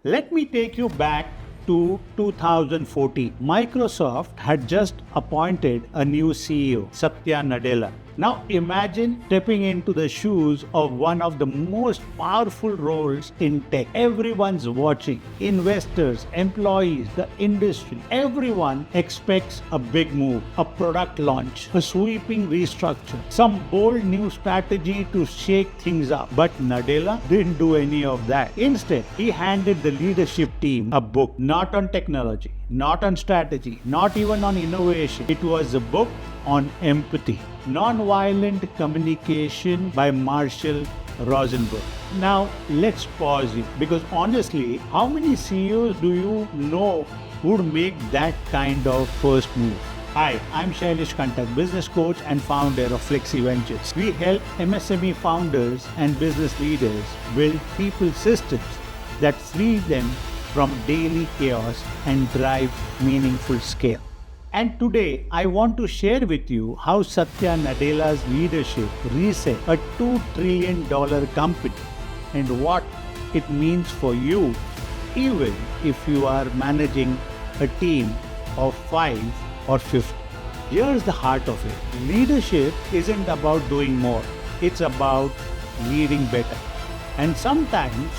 Let me take you back to 2014. Microsoft had just appointed a new CEO, Satya Nadella. Now imagine stepping into the shoes of one of the most powerful roles in tech. Everyone's watching. Investors, employees, the industry. Everyone expects a big move, a product launch, a sweeping restructure, some bold new strategy to shake things up. But Nadella didn't do any of that. Instead, he handed the leadership team a book, not on technology, not on strategy, not even on innovation. It was a book on empathy. Nonviolent Communication by Marshall Rosenberg. Now, let's pause here because honestly, how many CEOs do you know would make that kind of first move? Hi, I'm Shailesh, Kantak, business coach and founder of Flexi Ventures. We help MSME founders and business leaders build people systems that free them from daily chaos and drive meaningful scale. And today, I want to share with you how Satya Nadella's leadership reset a $2 trillion company and what it means for you, even if you are managing a team of 5 or 50. Here's the heart of it. Leadership isn't about doing more. It's about leading better. And sometimes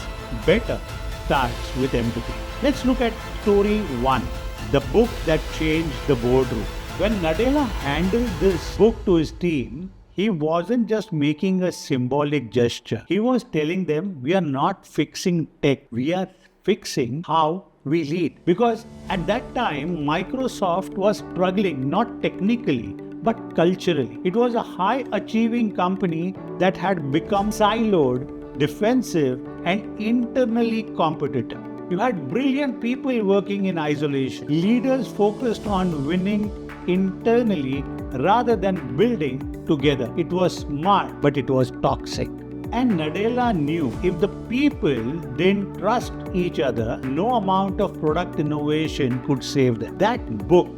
better starts with empathy. Let's look at story 1. The book that changed the boardroom. When Nadella handed this book to his team, he wasn't just making a symbolic gesture. He was telling them, we are not fixing tech, we are fixing how we lead. Because at that time, Microsoft was struggling not technically, but culturally. It was a high-achieving company that had become siloed, defensive, and internally competitive. You had brilliant people working in isolation. Leaders focused on winning internally rather than building together. It was smart, but it was toxic. And Nadella knew if the people didn't trust each other, no amount of product innovation could save them. That book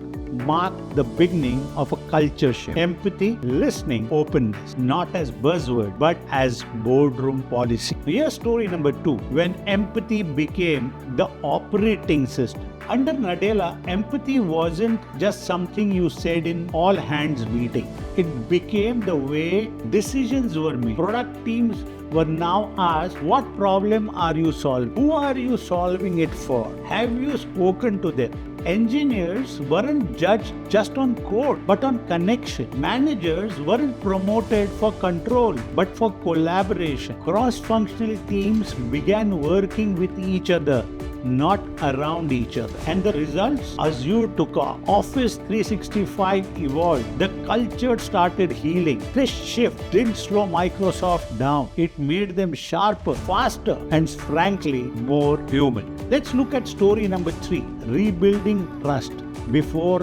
marked the beginning of a culture shift. Empathy, listening, openness, not as buzzword, but as boardroom policy. Here's story number 2. When empathy became the operating system. Under Nadella, empathy wasn't just something you said in all hands meeting. It became the way decisions were made. Product teams were now asked, what problem are you solving? Who are you solving it for? Have you spoken to them? Engineers weren't judged just on code, but on connection. Managers weren't promoted for control, but for collaboration. Cross-functional teams began working with each other, not around each other. And the results? Azure took off. Office 365 evolved. The culture started healing. This shift didn't slow Microsoft down. It made them sharper, faster, and frankly, more human. Let's look at story number 3. Rebuilding trust before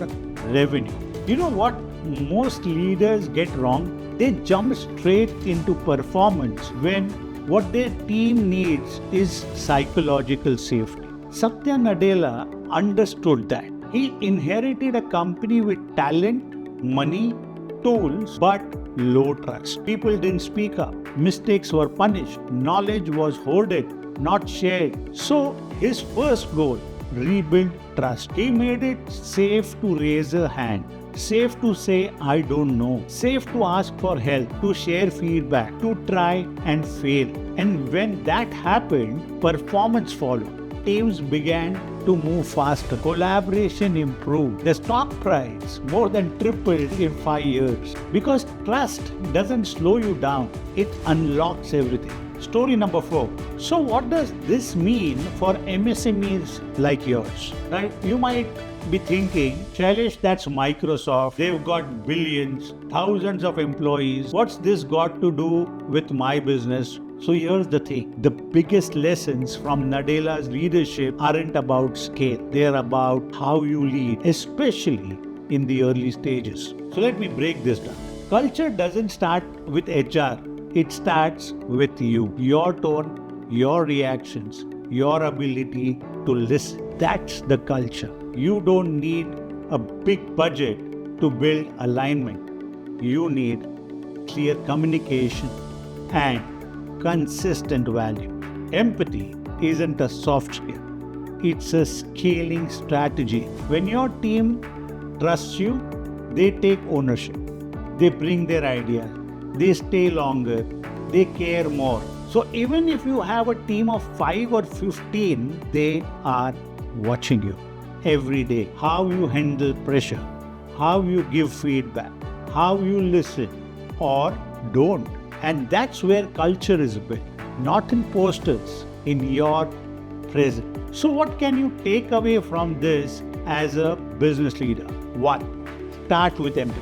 revenue. You know what most leaders get wrong? They jump straight into performance when what their team needs is psychological safety. Satya Nadella understood that. He inherited a company with talent, money, tools, but low trust. People didn't speak up. Mistakes were punished. Knowledge was hoarded, not shared. So his first goal, rebuild trust. He made it safe to raise a hand. Safe to say, I don't know. Safe to ask for help, to share feedback, to try and fail. And when that happened, performance followed. Teams began to move faster. Collaboration improved. The stock price more than tripled in 5 years. Because trust doesn't slow you down. It unlocks everything. Story number 4. So what does this mean for MSMEs like yours? Right? You might be thinking, Shailesh, that's Microsoft. They've got billions, thousands of employees. What's this got to do with my business? So here's the thing. The biggest lessons from Nadella's leadership aren't about scale. They're about how you lead, especially in the early stages. So let me break this down. Culture doesn't start with HR. It starts with you. Your tone, your reactions, your ability to listen. That's the culture. You don't need a big budget to build alignment. You need clear communication and consistent value. Empathy isn't a soft skill. it's a scaling strategy. When your team trusts you, they take ownership. They bring their ideas. They stay longer. They care more. So even if you have a team of 5 or 15, they are watching you every day. How you handle pressure, how you give feedback, how you listen or don't. And that's where culture is built, not in posters, in your presence. So what can you take away from this as a business leader? 1. Start with empathy.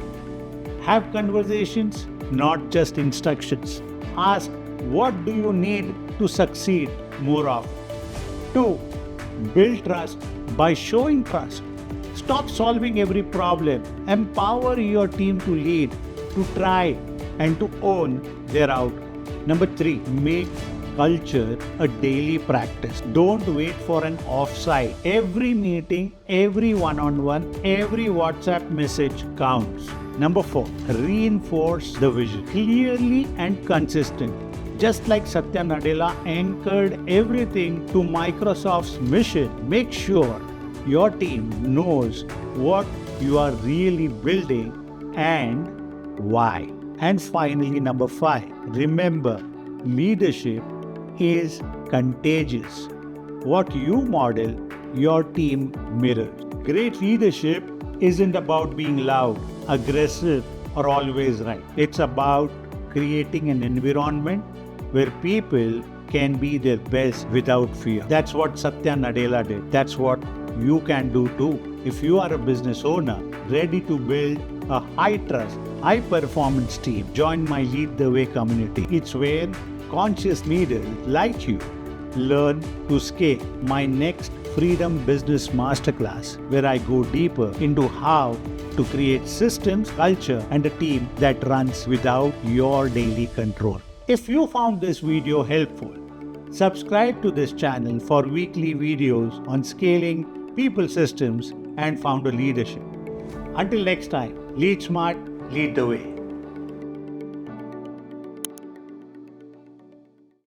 Have conversations, not just instructions. Ask, what do you need to succeed more often? 2. Build trust by showing trust. Stop solving every problem. Empower your team to lead, to try, and to own their outcome. Number 3, make culture a daily practice. Don't wait for an offsite. Every meeting, every one-on-one, every WhatsApp message counts. Number 4, reinforce the vision clearly and consistently. Just like Satya Nadella anchored everything to Microsoft's mission, make sure your team knows what you are really building and why. And finally, number 5, remember, leadership is contagious. What you model, your team mirrors. Great leadership isn't about being loud, aggressive, or always right. It's about creating an environment where people can be their best without fear. That's what Satya Nadella did. That's what you can do too. If you are a business owner ready to build a high trust, high performance team, join my Lead the Way community. It's where conscious leaders like you learn to scale. My next Freedom Business Masterclass, where I go deeper into how to create systems, culture, and a team that runs without your daily control. If you found this video helpful, subscribe to this channel for weekly videos on scaling people systems and founder leadership. Until next time, lead smart, lead the way.